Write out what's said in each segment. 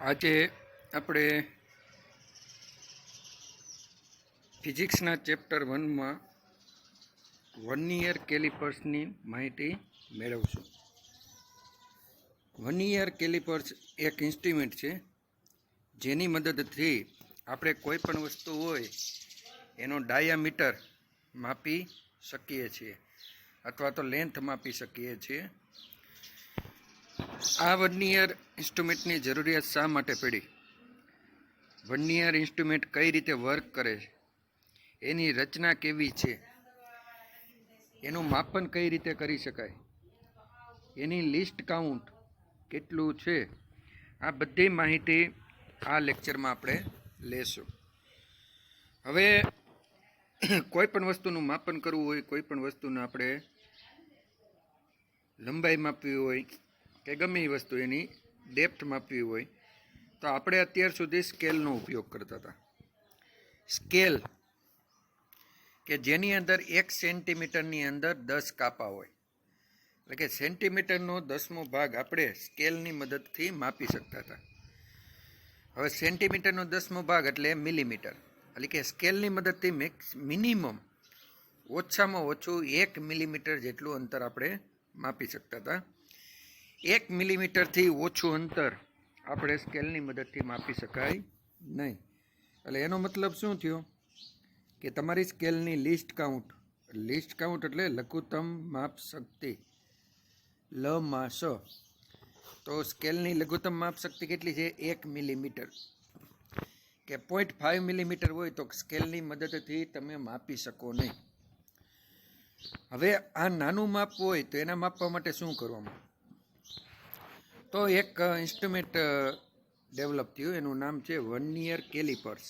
આજે આપણે ફિઝિક્સના chapter 1માં vernier કેલિપર્સની માહિતી મેળવશું. વર્નિયર કેલિપર્સ એક ઇન્સ્ટ્રુમેન્ટ છે જેની મદદથી આપણે કોઈ પણ વસ્તુ હોય એનો ડાયામીટર માપી શકીએ છીએ અથવા તો લેન્થ માપી શકીએ છીએ. આ વર્નિયર ઇન્સ્ટ્રુમેન્ટની જરૂરિયાત શા માટે પડી, વર્નિયર ઇન્સ્ટ્રુમેન્ટ કઈ રીતે વર્ક કરે છે, એની રચના કેવી છે, એનું માપન કઈ રીતે કરી શકાય, એની લિસ્ટ કાઉન્ટ કેટલું છે, આ બધી માહિતી આ લેક્ચરમાં આપણે લેશું. હવે કોઈ પણ વસ્તુનું માપન કરવું હોય, કોઈ પણ વસ્તુને આપણે લંબાઈ માપવી હોય કે ગમે એ વસ્તુ એની ડેપ્થ માપવી હોય તો આપણે અત્યાર સુધી સ્કેલનો ઉપયોગ કરતા હતા. સ્કેલ કે જેની અંદર 1 સેન્ટીમીટરની અંદર 10 કાપા હોય, એટલે કે સેન્ટીમીટરનો 10મો ભાગ આપણે સ્કેલની મદદથી માપી શકતા હતા. હવે સેન્ટીમીટરનો 10મો ભાગ એટલે મિલીમીટર, એટલે કે સ્કેલની મદદથી મિનિમમ ઓછામાં ઓછું 1 મિલીમીટર જેટલું અંતર આપણે માપી શકતા હતા. 1 મિલીમીટરથી ઓછું અંતર આપણે સ્કેલની મદદથી માપી શકાય નહીં. એટલે એનો મતલબ શું થયો કે તમારી સ્કેલની લિસ્ટ કાઉન્ટ એટલે લઘુત્તમ માપ શક્તિ લ માં સ. તો સ્કેલની લઘુત્તમ માપ શક્તિ કેટલી છે? 1 મિલીમીટર કે 0.5 મિલીમીટર હોય તો સ્કેલની મદદથી તમે માપી શકો નહીં. હવે આ નાનું માપ હોય તો એના માપવા માટે શું કરવાનું? તો એક ઇન્સ્ટ્રુમેન્ટ ડેવલપ થયું, એનું નામ છે વર્નિયર કેલિપર્સ,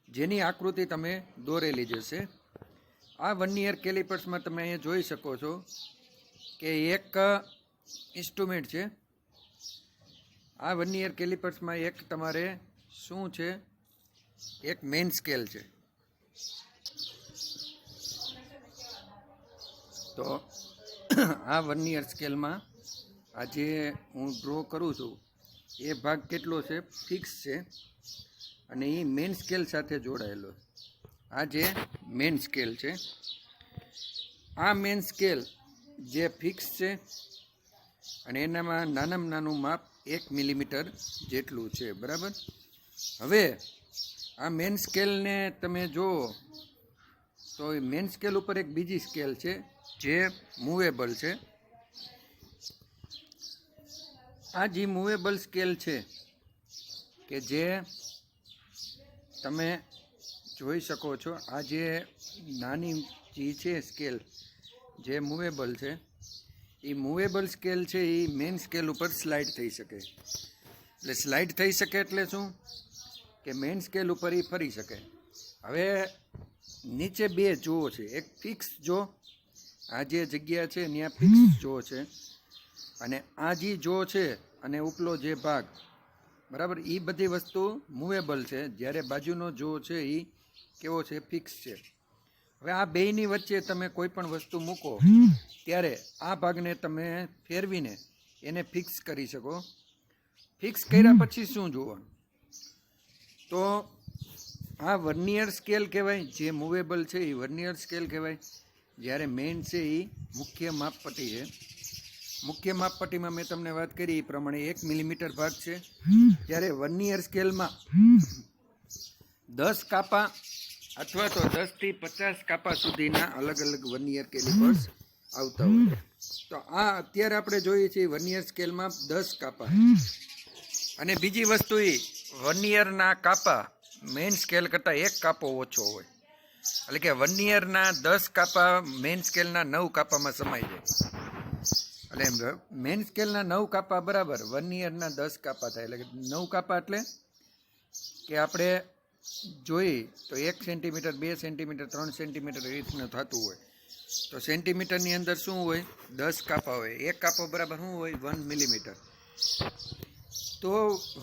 જેની આકૃતિ તમે દોરેલી જશે. આ વર્નિયર કેલિપર્સમાં તમે અહીંયા જોઈ શકો છો કે એક ઇન્સ્ટ્રુમેન્ટ છે. આ વર્નિયર કેલિપર્સમાં એક તમારે શું છે, એક મેઇન સ્કેલ છે. તો આ વર્નિયર સ્કેલમાં આ જે હું ડ્રો કરું છું એ ભાગ કેટલો છે? ફિક્સ છે અને એ મેઇન સ્કેલ સાથે જોડાયેલો. આ જે મેઇન સ્કેલ છે, આ મેઇન સ્કેલ જે ફિક્સ છે અને એનામાં નાનામાં નાનું માપ 1 મિલીમીટર જેટલું છે, બરાબર. હવે આ મેઇન સ્કેલને તમે જુઓ તો મેઇન સ્કેલ ઉપર એક બીજી સ્કેલ છે જે મૂવેબલ છે. આ જે મૂવેબલ સ્કેલ છે કે જે તમે જોઈ શકો છો, આ જે નાની જે છે સ્કેલ જે મૂવેબલ છે, એ મૂવેબલ સ્કેલ છે એ મેઇન સ્કેલ ઉપર સ્લાઇડ થઈ શકે. એટલે સ્લાઇડ થઈ શકે એટલે શું કે મેઇન સ્કેલ ઉપર એ ફરી શકે. હવે નીચે બે જો છે, એક ફિક્સ જો, આ જે જગ્યા છે ત્યાં ફિક્સ જો છે, અને આ જે જો છે અને ઉપલો જે ભાગ, બરાબર, એ બધી વસ્તુ મૂવેબલ છે, જ્યારે બાજુનો જો છે એ કેવો છે? ફિક્સ છે. હવે આ બેયની વચ્ચે તમે કોઈ પણ વસ્તુ મૂકો ત્યારે આ ભાગને તમે ફેરવીને એને ફિક્સ કરી શકો. ફિક્સ કર્યા પછી શું જોવાનું? તો આ વર્નિયર સ્કેલ કહેવાય, જે મૂવેબલ છે એ વર્નિયર સ્કેલ કહેવાય. જ્યારે મેઇન છે એ મુખ્ય માપપટ્ટી છે. મુખ્ય માપપટ્ટીમાં મેં તમને વાત કરી એ પ્રમાણે 1 મિલીમીટર ભાગ છે. જ્યારે વર્નિયર સ્કેલમાં 10 કાપા અથવા તો 10 થી 50 કાપા સુધીના અલગ અલગ વર્નિયર કેલિપર્સ આવતા હોય. તો આ અત્યારે આપણે જોઈએ છીએ વર્નિયર સ્કેલમાં 10 કાપા. અને બીજી વસ્તુ એ વર્નિયરના કાપા મેઇન સ્કેલ કરતાં 1 કાપો ઓછો હોય, એટલે કે વર્નિયરના 10 કાપા મેઇન સ્કેલના 9 કાપામાં સમાઈ જાય. એટલે મેઇન સ્કેલના 9 કાપા બરાબર વર્નિયરના 10 કાપા થાય. એટલે કે 9 કાપા એટલે કે આપણે જોઈએ તો 1 સેન્ટીમીટર, 2 સેન્ટીમીટર, 3 સેન્ટીમીટર એ રીતનું થતું હોય. તો સેન્ટીમીટરની અંદર શું હોય? 10 કાપા હોય. 1 કાપો બરાબર શું હોય? 1 મિલીમીટર. તો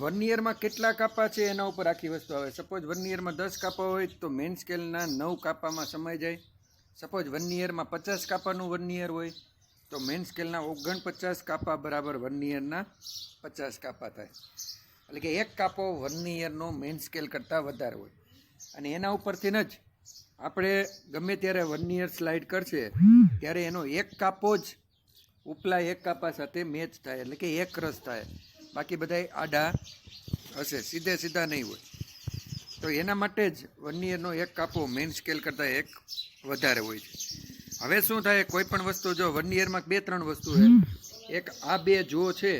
વર્નિયરમાં કેટલા કાપા છે એના ઉપર આખી વસ્તુ આવે. સપોઝ વર્નિયરમાં 10 કાપા હોય તો મેઇન સ્કેલના 9 કાપામાં સમાઈ જાય. સપોઝ વર્નિયરમાં 50 કાપાનું વર્નિયર હોય તો મેઇન સ્કેલના 49 કાપા બરાબર 1 યરના 50 કાપા થાય. એટલે કે એક કાપો 1 યરનો મેઇન સ્કેલ કરતાં વધારે હોય. અને એના ઉપરથી જ આપણે ગમે ત્યારે 1 યર સ્લાઇડ કરશે ત્યારે એનો એક કાપો જ ઉપલા એક કાપા સાથે મેચ થાય, એટલે કે એક રસ થાય. બાકી બધા આડા હશે, સીધા નહીં હોય. તો એના માટે જ 1 યરનો એક કાપો મેઇન સ્કેલ કરતાં એક વધારે હોય છે. હવે શું થાય, કોઈ પણ વસ્તુ જો 1 યરમાં 2-3 વસ્તુ છે. એક આ બે જો છે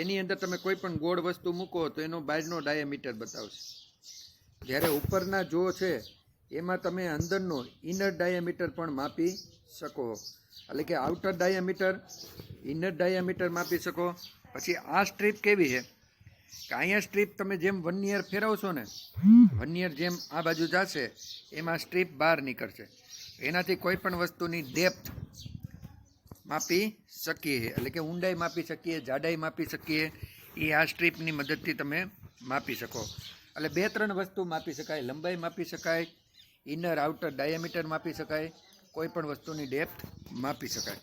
એની અંદર તમે કોઈ પણ ગોળ વસ્તુ મૂકો તો એનો બહારનો ડાયામીટર બતાવશે. જ્યારે ઉપરના જો છે એમાં તમે અંદરનો ઇનર ડાયામીટર પણ માપી શકો. એટલે કે આઉટર ડાયામીટર, ઇનર ડાયામીટર માપી શકો. પછી આ સ્ટ્રીપ કેવી છે કે અહીંયા સ્ટ્રીપ તમે જેમ 1 યર ફેરવશો ને, 1 યર જેમ આ બાજુ જશે એમાં સ્ટ્રીપ બહાર નીકળશે. એનાથી કોઈ પણ વસ્તુની ડેપ્થ માપી શકીએ, એટલે કે ઊંડાઈ માપી શકીએ, જાડાઈ માપી શકીએ. એ આ સ્ટ્રીપની મદદથી તમે માપી શકો. એટલે 2-3 વસ્તુ માપી શકાય, લંબાઈ માપી શકાય, ઇનર આઉટર ડાયામીટર માપી શકાય, કોઈ પણ વસ્તુની ડેપ્થ માપી શકાય.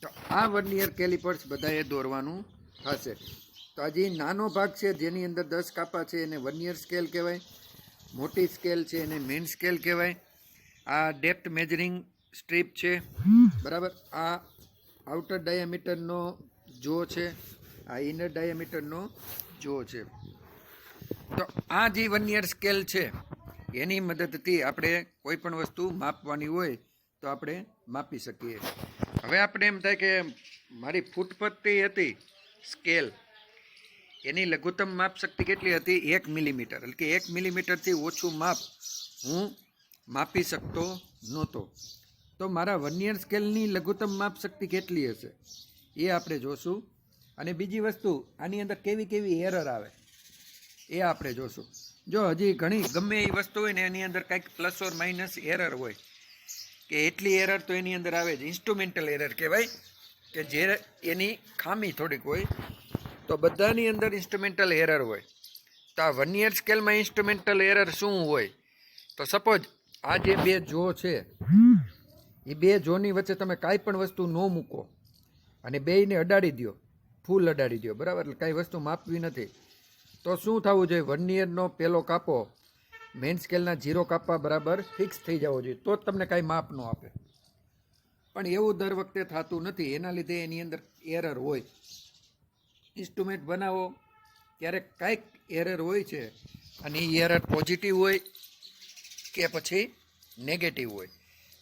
તો આ 1 યર કેલિપર્સ બધાએ દોરવાનું થશે. તો આ જે નાનો ભાગ છે જેની અંદર 10 કાપા છે એને 1 યર સ્કેલ કહેવાય. મોટી સ્કેલ છે એને મેઇન સ્કેલ કહેવાય. આ ડેપ્થ મેજરિંગ સ્ટ્રીપ છે, બરાબર. આ આઉટર ડાયામીટરનો જો છે, આ ઇનર ડાયામીટરનો જો છે. તો આ જે 1 યર સ્કેલ છે એની મદદથી આપણે કોઈ પણ વસ્તુ માપવાની હોય તો આપણે માપી શકીએ. હવે આપણે એમ થાય કે મારી ફૂટપટ્ટી હતી સ્કેલ, એની લઘુત્તમ માપ શક્તિ કેટલી હતી? 1 મિલીમીટર. એટલે કે 1 મિલીમીટરથી ઓછું માપ હું માપી શકતો નહોતો. તો મારા 1 યર સ્કેલની લઘુત્તમ માપ શક્તિ કેટલી હશે એ આપણે જોશું. અને બીજી વસ્તુ, આની અંદર કેવી એરર આવે એ આપણે જોશું. જો હજી ઘણી ગમે એ વસ્તુ હોય ને એની અંદર કંઈક પ્લસ ઓર માઇનસ એરર હોય, કે એટલી એરર તો એની અંદર આવે જ. ઇન્સ્ટ્રુમેન્ટલ એરર કહેવાય, કે જે એની ખામી થોડીક હોય. તો બધાની અંદર ઇન્સ્ટ્રુમેન્ટલ એરર હોય. તો આ 1 યર સ્કેલમાં ઇન્સ્ટ્રુમેન્ટલ એરર શું હોય? તો સપોઝ આ જે બે જો છે એ બે જોની વચ્ચે તમે કાંઈ પણ વસ્તુ ન મૂકો અને બેયને અડાડી દો, ફૂલ અડાડી દો, બરાબર. એટલે કાંઈ વસ્તુ માપવી નથી. તો શું થવું જોઈએ? 1 યરનો પહેલો કાપો મેઇન સ્કેલના 0 કાપા બરાબર ફિક્સ થઈ જવો જોઈએ, તો જ તમને કાંઈ માપ ન આપે. પણ એવું દર વખતે થતું નથી. એના લીધે એની અંદર એરર હોય. ઇન્સ્ટ્રુમેન્ટ બનાવો ત્યારે કાંઈક એરર હોય છે, અને એ એરર પોઝિટિવ હોય કે પછી નેગેટિવ હોય.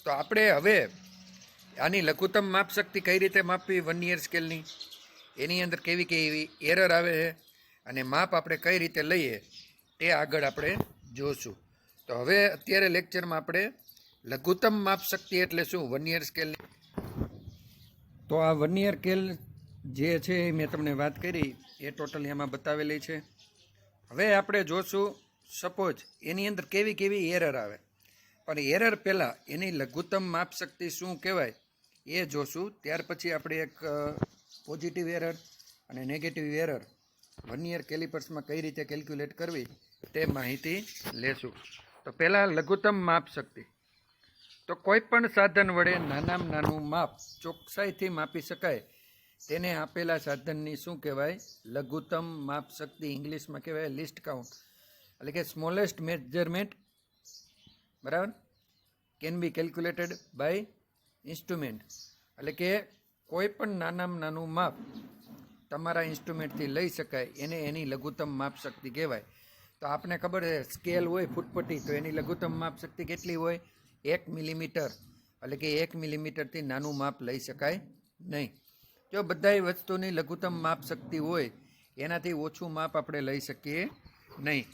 તો આપણે હવે આની લઘુત્તમ માપ શક્તિ કઈ રીતે માપવી 1 યર સ્કેલની, એની અંદર કેવી એરર આવે છે અને માપ આપણે કઈ રીતે લઈએ તે આગળ આપણે જોશું. તો હવે અત્યારે લેક્ચરમાં આપણે લઘુત્તમ માપ શક્તિ એટલે શું 1 યર સ્કેલની. તો આ 1 યર સ્કેલ જે છે એ મેં તમને વાત કરી એ ટોટલ એમાં બતાવેલી છે. હવે આપણે જોશું સપોઝ એની અંદર કેવી એરર આવે. પણ એરર પહેલાં એની લઘુત્તમ માપ શક્તિ શું કહેવાય એ જોશું. ત્યાર પછી આપણે એક પોઝિટિવ એરર અને નેગેટિવ એરર 1 યર કેલિપર્સમાં કઈ રીતે કેલ્ક્યુલેટ કરવી તે માહિતી લેશું. તો પહેલાં લઘુત્તમ માપ શક્તિ. તો કોઈ પણ સાધન વડે નાનામાં નાનું માપ ચોકસાઈથી માપી શકાય તેને આપેલા સાધનની શું કહેવાય? લઘુત્તમ માપ શક્તિ. ઇંગ્લિશમાં કહેવાય લીસ્ટ કાઉન્ટ. એટલે કે સ્મોલેસ્ટ મેજરમેન્ટ, બરાબર, can be calculated by instrument. એટલે કે કોઈ પણ નાનામાં નાનું માપ તમારા ઇન્સ્ટ્રુમેન્ટથી લઈ શકાય એને એની લઘુત્તમ માપ શક્તિ કહેવાય. તો આપણે ખબર છે સ્કેલ હોય ફૂટપટ્ટી, તો એની લઘુત્તમ માપ શક્તિ કેટલી હોય? 1 મિલીમીટર. એટલે કે 1 મિલીમીટરથી નાનું માપ લઈ શકાય નહીં. જો બધાય વસ્તુની લઘુત્તમ માપ શક્તિ હોય એનાથી ઓછું માપ આપણે લઈ શકીએ નહીં.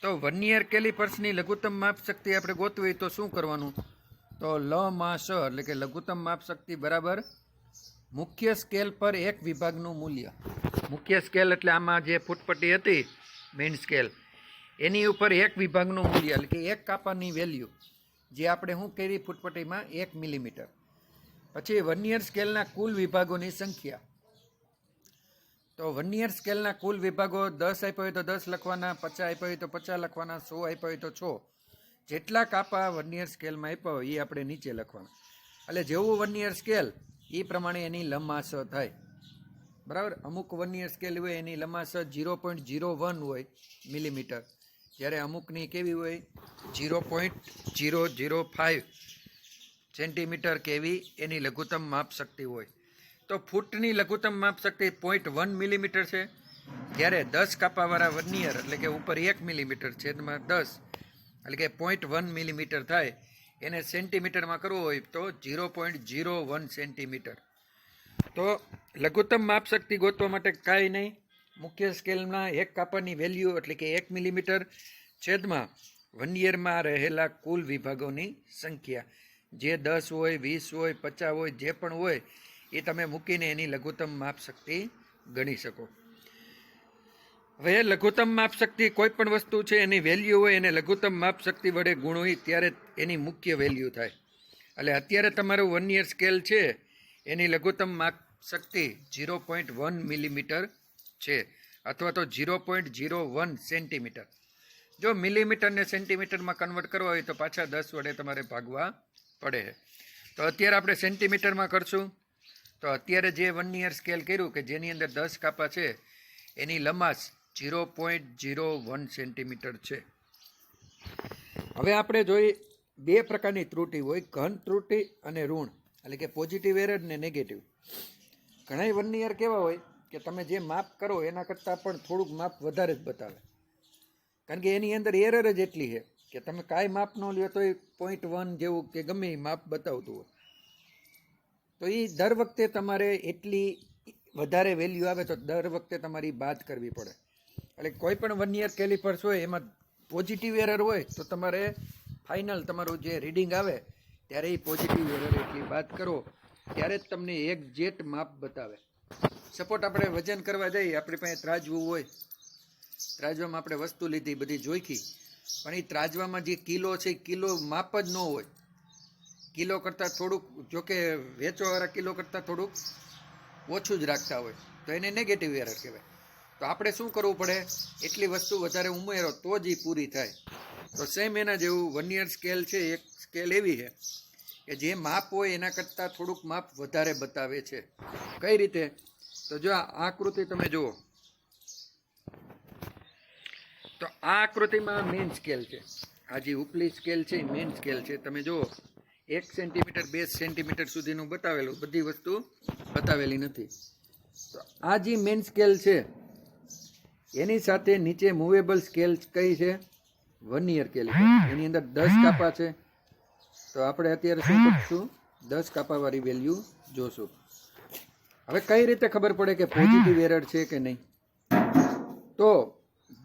તો 1 યર કેલિપર્સની લઘુત્તમ માપ શક્તિ આપણે ગોતવી તો શું કરવાનું? તો લ માં સ, એટલે કે લઘુત્તમ માપ શક્તિ બરાબર મુખ્ય સ્કેલ પર એક વિભાગનું મૂલ્ય. મુખ્ય સ્કેલ એટલે આમાં જે ફૂટપટ્ટી હતી મેઇન સ્કેલ, એની ઉપર એક વિભાગનું મૂલ્ય, એટલે કે એક કાપાની વેલ્યુ જે આપણે શું કરી ફૂટપટ્ટીમાં 1 મિલીમીટર. પછી 1 યર સ્કેલના કુલ વિભાગોની સંખ્યા. તો 1 યર સ્કેલના કુલ વિભાગો 10 આપ્યો હોય તો 10 લખવાના, 50 આપ્યો હોય તો 50 લખવાના, 100 આપ્યો હોય તો 6. જેટલા કાપા 1 યર સ્કેલમાં આપ્યા હોય એ આપણે નીચે લખવાના. એટલે જેવું 1 યર સ્કેલ એ પ્રમાણે એની લંબાસ થાય. બરાબર. અમુક વર્નિયર સ્કેલ હોય એની લંબાસ 0.01 હોય મિલીમીટર, જ્યારે અમુકની કેવી હોય 0.005 સેન્ટીમીટર કેવી એની લઘુત્તમ માપ શક્તિ હોય. તો ફૂટની લઘુત્તમ માપ શક્તિ 0.1 મિલીમીટર છે, જ્યારે 10 કાપાવાળા વર્નિયર એટલે કે ઉપર 1 મિલીમીટર છેદમાં 10 એટલે કે 0.1 મિલીમીટર થાય. એને સેન્ટીમીટરમાં કરવું હોય તો 0.01 સેન્ટીમીટર. તો લઘુત્તમ માપ શક્તિ ગોતવા માટે કાંઈ નહીં, મુખ્ય સ્કેલના એક કાપાની વેલ્યુ એટલે કે 1 મિલીમીટર છેદમાં વર્નિયરમાં રહેલા કુલ વિભાગોની સંખ્યા, જે 10 હોય 20 હોય 50 હોય જે પણ હોય એ તમે મૂકીને એની લઘુત્તમ માપ શક્તિ ગણી શકો. હવે લઘુત્તમ માપ શક્તિ કોઈ પણ વસ્તુ છે એની વેલ્યુ હોય એને લઘુત્તમ માપ શક્તિ વડે ગુણવી ત્યારે એની મુખ્ય વેલ્યુ થાય. એટલે અત્યારે તમારું વર્નિયર સ્કેલ છે એની લઘુત્તમ માપ શક્તિ 0.1 મિલીમીટર છે અથવા તો 0.01 સેન્ટીમીટર. જો મિલીમીટરને સેન્ટીમીટરમાં કન્વર્ટ કરવા હોય તો પાછા 10 વડે તમારે ભાગવા પડે. તો અત્યારે આપણે સેન્ટીમીટરમાં કરશું. તો અત્યારે જે વર્નિયર સ્કેલ કર્યું કે જેની અંદર 10 કાપા છે એની લંબાસ 0.01 સેન્ટીમીટર છે. હવે આપણે જોઈએ બે પ્રકારની ત્રુટિ હોય, ઘન ત્રુટિ અને ઋણ, એટલે કે પોઝિટિવ એરર ને નેગેટિવ. ઘણા વર્નિયર કેવા હોય કે તમે જે માપ કરો એના કરતાં પણ થોડુંક માપ વધારે જ બતાવે, કારણ કે એની અંદર એરર જ એટલી છે કે તમે કાંઈ માપ ન લ્યો તો 0.1 જેવું કે ગમે એ માપ બતાવતું હોય. તો એ દર વખતે તમારે એટલી વધારે વેલ્યુ આવે તો દર વખતે તમારી બાદ કરવી પડે. એટલે કોઈ પણ વર્નિયર કેલિપર્સ હોય એમાં પોઝિટિવ એરર હોય તો તમારે ફાઇનલ તમારું જે રીડિંગ આવે ત્યારે એ પોઝિટિવ એરર એટલી બાદ કરો ત્યારે જ તમને એક્ઝેક્ટ માપ બતાવે. સપોર્ટ આપણે વજન કરવા જઈએ, આપણી પાસે ત્રાજવું હોય, ત્રાજવામાં આપણે વસ્તુ લીધી બધી જોઈખી, પણ એ ત્રાજવામાં જે કિલો છે કિલો માપ જ ન હોય. કિલો કરતાં થોડુંક, જોકે વેચવાવાળા કિલો કરતાં થોડુંક ઓછું જ રાખતા હોય તો એને નેગેટિવ એરર કહેવાય. તો આપણે શું કરવું પડે, એટલી વસ્તુ વધારે ઉમેરો તો જ એ પૂરી થાય. તો સેમ એના જેવું વર્નિયર સ્કેલ છે, એક સ્કેલ એવી છે કે જે માપ હોય એના કરતાં થોડુંક માપ વધારે બતાવે છે. કઈ રીતે? તો જો આ આકૃતિ તમે જુઓ, તો આ આકૃતિમાં મેઇન સ્કેલ છે. આ જે ઉપલી સ્કેલ છે એ મેઇન સ્કેલ છે. તમે જુઓ 1 સેન્ટીમીટર 2 સેન્ટીમીટર સુધીનું બતાવેલું, બધી વસ્તુ બતાવેલી નથી. તો આ જે મેઇન સ્કેલ છે એની સાથે નીચે મૂવેબલ સ્કેલ કઈ છે? Vernier caliper. એની અંદર 10 કાપા છે. તો આપણે અત્યારે શું કરશું, 10 કાપાવાળી વેલ્યુ જોશું. હવે કઈ રીતે ખબર પડે કે પોઝિટિવ એરર છે કે નહીં? તો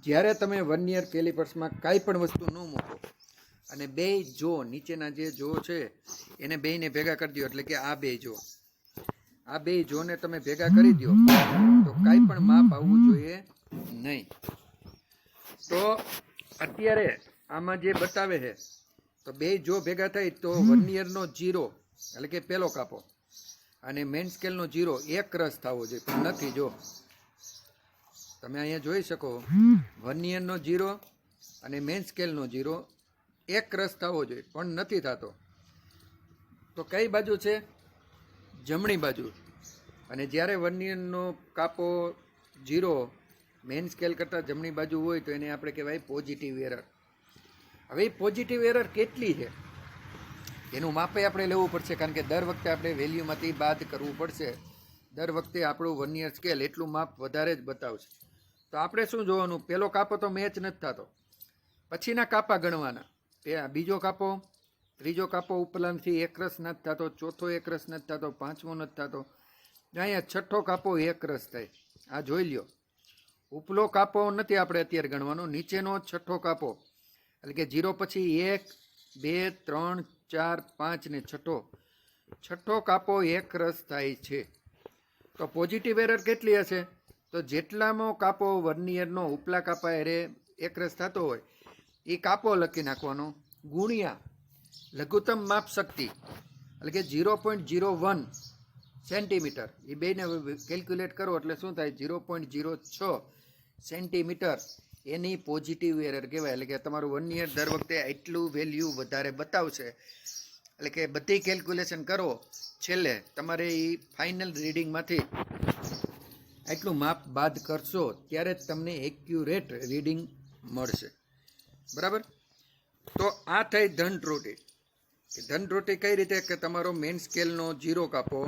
જ્યારે તમે વર્નિયર કેલિપર્સમાં કાંઈ પણ વસ્તુ ન મૂકો અને બે જો નીચેના જે જો છે એને બેયને ભેગા કરી દો, એટલે કે આ બે જો, આ બે જોને તમે ભેગા કરી દો તો કાંઈ પણ માપ આવવું જોઈએ નહીં. તો અત્યારે આમાં જે બતાવે છે તો બે જો ભેગા થાય તો વર્નિયરનો 0 એટલે કે પહેલો કાપો અને મેઇન સ્કેલનો 0 એક રસ થવો જોઈએ, પણ નથી. જો તમે અહીંયા જોઈ શકો વર્નિયરનો 0 અને મેઇન સ્કેલનો 0 એક રસ થવો જોઈએ, પણ નથી થતો. તો કઈ બાજુ છે? જમણી બાજુ. અને જ્યારે વર્નિયરનો કાપો 0 મેઇન સ્કેલ કરતાં જમણી બાજુ હોય તો એને આપણે કહેવાય પોઝિટિવ એરર. હવે એ પોઝિટિવ એરર કેટલી છે એનું માપે આપણે લેવું પડશે, કારણ કે દર વખતે આપણે વેલ્યુમાંથી બાદ કરવું પડશે. દર વખતે આપણું વર્નિયર સ્કેલ એટલું માપ વધારે જ બતાવશે. તો આપણે શું જોવાનું, પહેલો કાપો તો મેચ નથી થતો, પછીના કાપા ગણવાના. બીજો કાપો, ત્રીજો કાપો ઉપલાથી એક રસ નથી થતો, ચોથો એક રસ નથી થતો, પાંચમો નથી થતો, અહીંયા છઠ્ઠો કાપો એક રસ થાય. આ જોઈ લ્યો, ઉપલો કાપો નથી આપણે અત્યારે ગણવાનો, નીચેનો છઠ્ઠો કાપો એટલે કે 0 પછી 1 2 3 4 5 ને છઠ્ઠો કાપો એક રસ થાય છે. તો પોઝિટિવ એરર કેટલી હશે? તો જેટલામાં કાપો વર્નિયરનો ઉપલા કાપા એરે એક રસ થતો હોય એ કાપો લખી નાખવાનો ગુણ્યા લઘુત્તમ માપ શક્તિ એટલે કે 0.01 સેન્ટીમીટર. એ બેને કેલ્ક્યુલેટ કરો એટલે શું થાય? 0.06 સેન્ટીમીટર એની પોઝિટિવ એરર કહેવાય. એટલે કે તમારું વર્નિયર દર વખતે એટલું વેલ્યુ વધારે બતાવશે એટલે કે બધી કેલ્ક્યુલેશન કરો, છેલ્લે તમારે એ ફાઇનલ રીડિંગમાંથી એટલું માપ બાદ કરશો ત્યારે જ તમને એક્યુરેટ રીડિંગ મળશે. બરાબર. તો આ થઈ ધન ત્રુટિ. ધન ત્રુટિ કઈ રીતે કે તમારો મેઇન સ્કેલનો 0 કાપો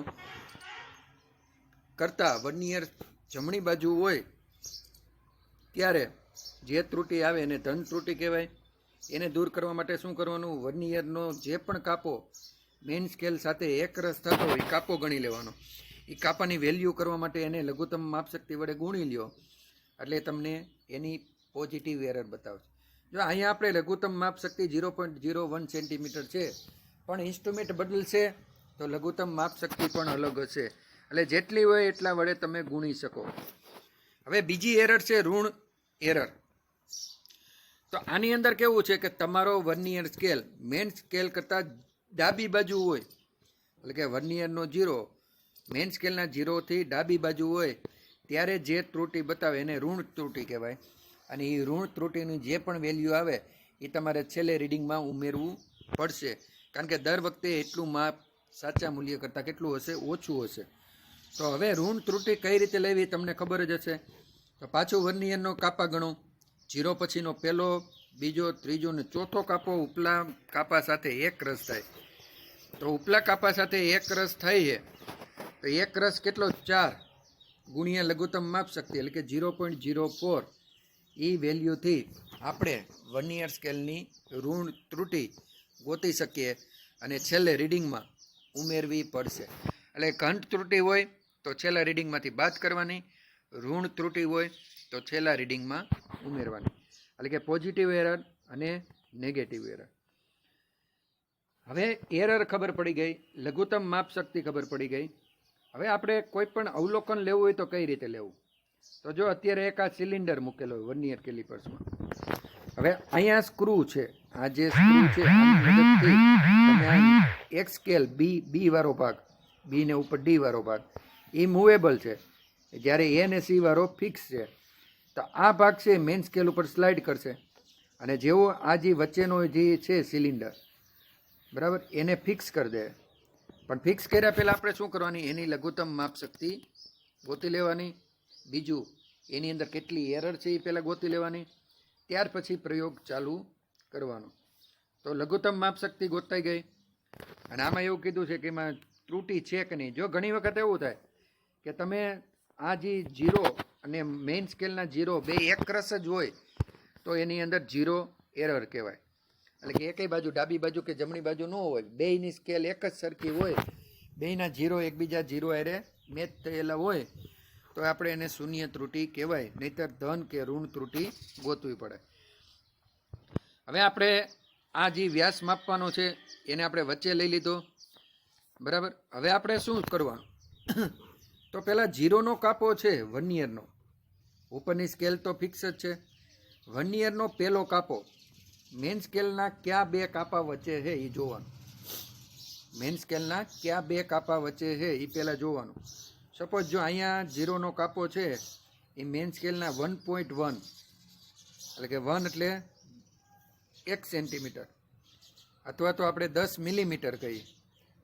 કરતાં વર્નિયર જમણી બાજુ હોય ત્યારે જે ત્રુટિ આવે એને ધન ત્રુટિ કહેવાય. એને દૂર કરવા માટે શું કરવાનું? વર્નિયરનો જે પણ કાપો મેઇન સ્કેલ સાથે એક રસ થતો હોય એ કાપો ગણી લેવાનો. એ કાપાની વેલ્યુ કરવા માટે એને લઘુત્તમ માપશક્તિ વડે ગુણી લ્યો એટલે તમને એની પોઝિટિવ એરર બતાવશે. જો અહીંયા આપણે લઘુત્તમ માપશક્તિ 0.01 સેન્ટીમીટર છે, પણ ઇન્સ્ટ્રુમેન્ટ બદલશે તો લઘુત્તમ માપશક્તિ પણ અલગ હશે. એટલે જેટલી હોય એટલા વડે તમે ગુણી શકો. હવે બીજી એરર છે ઋણ એરર. તો આની અંદર કેવું છે કે તમારો વર્નિયર સ્કેલ મેઇન સ્કેલ કરતાં ડાબી બાજુ હોય, એટલે કે વર્નિયરનો 0 મેઇન સ્કેલના 0થી ડાબી બાજુ હોય ત્યારે જે ત્રુટિ બતાવે એને ઋણ ત્રુટિ કહેવાય. અને એ ઋણ ત્રુટિની જે પણ વેલ્યુ આવે એ તમારે છેલ્લે રીડિંગમાં ઉમેરવું પડશે, કારણ કે દર વખતે એટલું માપ સાચા મૂલ્ય કરતાં કેટલું હશે? ઓછું હશે. તો હવે ઋણ ત્રુટિ કઈ રીતે લેવી તમને ખબર જ હશે. તો પાછું વર્નિયરનો કાપા ગણો. 0 પછીનો પહેલો, બીજો, ત્રીજો ને ચોથો કાપો ઉપલા કાપા સાથે એક રસ થાય. તો ઉપલા કાપા સાથે એક રસ થાય છે તો એક રસ કેટલો? 4 ગુણ્યા લઘુત્તમ માપશક્તિ એટલે કે 0.04. એ વેલ્યુથી આપણે વર્નિયર સ્કેલની ઋણ ત્રુટિ ગોતી શકીએ અને છેલ્લે રીડિંગમાં ઉમેરવી પડશે. એટલે ઘંટ ત્રુટિ હોય તો છેલ્લા રીડિંગમાંથી બાદ કરવાની, ઋણ ત્રુટિ હોય તો છેલ્લા રીડિંગમાં ઉમેરવાની. એટલે કે પોઝિટિવ એરર અને નેગેટિવ એરર. હવે એરર ખબર પડી ગઈ, લઘુત્તમ માપશક્તિ ખબર પડી ગઈ. હવે આપણે કોઈ પણ અવલોકન લેવું હોય તો કઈ રીતે લેવું? તો જો અત્યારે એક આ સિલિન્ડર મૂકેલો હોય વર્નિયર કેલિપર્સમાં. હવે અહીંયા સ્ક્રૂ છે, આ જે સ્ક્રૂ છે આની મદદથી તમે આ એક સ્કેલ બી વાળો ભાગ, બી ને ઉપર ડી વાળો ભાગ એ મૂવેબલ છે, જ્યારે એ ને સી વાળો ફિક્સ છે. તો આ ભાગ છે મેઇન સ્કેલ ઉપર સ્લાઇડ કરશે અને જેવો આ જે વચ્ચેનો જે છે સિલિન્ડર, બરાબર, એને ફિક્સ કરી દે. પણ ફિક્સ કર્યા પહેલાં આપણે શું કરવાની? એની લઘુત્તમ માપશક્તિ ગોતી લેવાની. બીજું, એની અંદર કેટલી એરર છે એ પહેલાં ગોતી લેવાની. ત્યાર પછી પ્રયોગ ચાલુ કરવાનો. તો લઘુત્તમ માપશક્તિ ગોતાઈ ગઈ. અને આમાં એવું કીધું છે કે એમાં ત્રુટિ છે કે નહીં. જો ઘણી વખત એવું થાય કે તમે આ જે 0 અને મેઇન સ્કેલના 0 બે એક રસ જ હોય તો એની અંદર 0 એરર કહેવાય. એટલે કે એકેય બાજુ ડાબી બાજુ કે જમણી બાજુ ન હોય, બેયની સ્કેલ એક જ સરખી હોય, બેયના 0 એકબીજા 0 એરે મેચ થયેલા હોય તો આપણે એને શૂન્ય ત્રુટિ કહેવાય. નહીંતર ધન કે ઋણ ત્રુટિ ગોતવી પડે. હવે આપણે આ જે વ્યાસ માપવાનો છે એને આપણે વચ્ચે લઈ લીધો, બરાબર. હવે આપણે શું કરવાનું? તો પહેલાં 0નો કાપો છે વર્નિયરનો, ઉપરની સ્કેલ તો ફિક્સ જ છે. વર્નિયરનો પહેલો કાપો મેઇન સ્કેલના કયા બે કાપા વચ્ચે છે એ જોવાનું. મેઇન સ્કેલના કયા બે કાપા વચ્ચે છે એ પહેલાં જોવાનું. સપોઝ જો અહીંયા 0નો કાપો છે એ મેઇન સ્કેલના 1.1 એટલે કે 1 એટલે 1 સેન્ટીમીટર અથવા તો આપણે 10 મિલીમીટર કહીએ,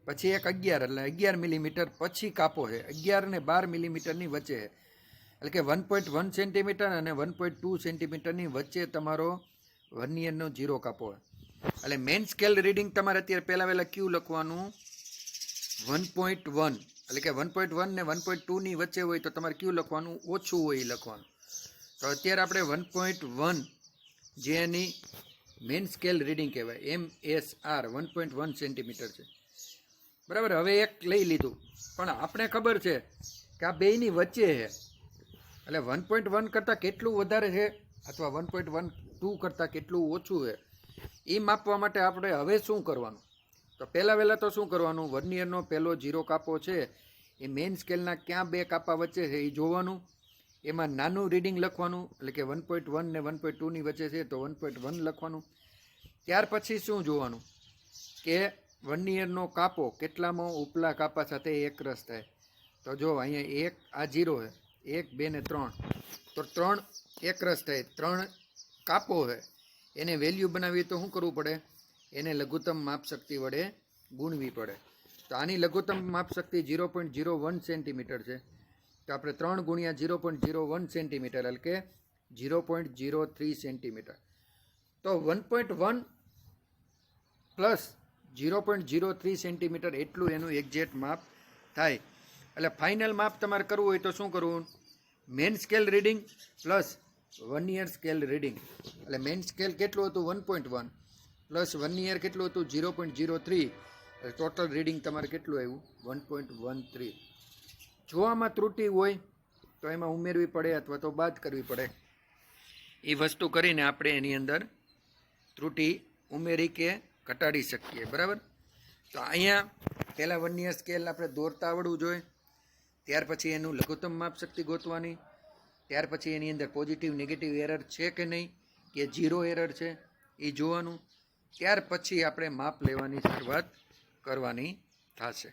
પછી એક 11 એટલે 11 મિલીમીટર પછી કાપો છે, 11 ને 12 મિલીમીટરની વચ્ચે છે. એટલે કે 1.1 સેન્ટીમીટર અને 1.2 સેન્ટીમીટરની વચ્ચે તમારો વર્નિયરનો 0 કાપો હોય. એટલે મેઇન સ્કેલ રીડિંગ તમારે અત્યારે પહેલાં ક્યુ લખવાનું 1.1, એટલે કે 1.1 ને 1.2ની વચ્ચે હોય તો તમારે ક્યુ લખવાનું ઓછું હોય એ લખવાનું. તો અત્યારે આપણે 1.1 જે એની મેઇન સ્કેલ રીડિંગ કહેવાય, MSR 1.1 સેન્ટીમીટર છે, બરાબર. હવે એક લઈ લીધું, પણ આપણે ખબર છે કે આ બેયની વચ્ચે છે, એટલે 1.1 કરતાં કેટલું વધારે છે અથવા 1.12 કરતાં કેટલું ઓછું છે એ માપવા માટે આપણે હવે શું કરવાનું? તો પહેલાં તો શું કરવાનું? વર્નિયરનો પહેલો 0 કાપો છે એ મેઇન સ્કેલના ક્યાં બે કાપા વચ્ચે છે એ જોવાનું. એમાં નાનું રીડિંગ લખવાનું, એટલે કે 1.1 ને 1.2ની વચ્ચે છે તો 1.1 લખવાનું. ત્યાર પછી શું જોવાનું કે વર્નિયરનો કાપો કેટલામાં ઉપલા કાપા સાથે એક રસ થાય. તો જો અહીંયા આ 0 છે, 1, 2 ને 3, તો 3 એક રસ થાય, 3 કાપો છે એને વેલ્યુ બનાવીએ તો શું કરવું પડે? એને લઘુત્તમ માપશક્તિ વડે ગુણવી પડે. તો આની લઘુત્તમ માપ શક્તિ 0.01 સેન્ટીમીટર છે. તો આપણે 3 ગુણ્યા 0.01 સેન્ટીમીટર એટલે કે 0.03 સેન્ટીમીટર. તો 1.1 પ્લસ 0.03 સેન્ટીમીટર એટલું એનું એક્ઝેક્ટ માપ થાય. એટલે ફાઇનલ માપ તમારે કરવું હોય તો શું કરવું? મેન સ્કેલ રીડિંગ પ્લસ 1 યર સ્કેલ રીડિંગ. એટલે મેન સ્કેલ કેટલું હતું? 1.1 પ્લસ 1 યર કેટલું હતું? 0.03. ટોટલ રીડિંગ તમારે કેટલું આવ્યું? 1.13. જો આમાં ત્રુટિ હોય તો એમાં ઉમેરવી પડે અથવા તો બાદ કરવી પડે. એ વસ્તુ કરીને આપણે એની અંદર ત્રુટિ ઉમેરી કે ઘટાડી શકીએ. બરાબર? તો અહીંયા પહેલાં 1 યર સ્કેલ આપણે દોરતા આવડવું જોઈએ. ત્યાર પછી એનું લઘુત્તમ માપ શક્તિ ગોતવાની. ત્યાર પછી એની અંદર પોઝિટિવ નેગેટિવ એરર છે કે નહીં, કે 0 એરર છે એ જોવાનું. ત્યાર પછી આપણે માપ લેવાની શરૂઆત કરવાની થશે.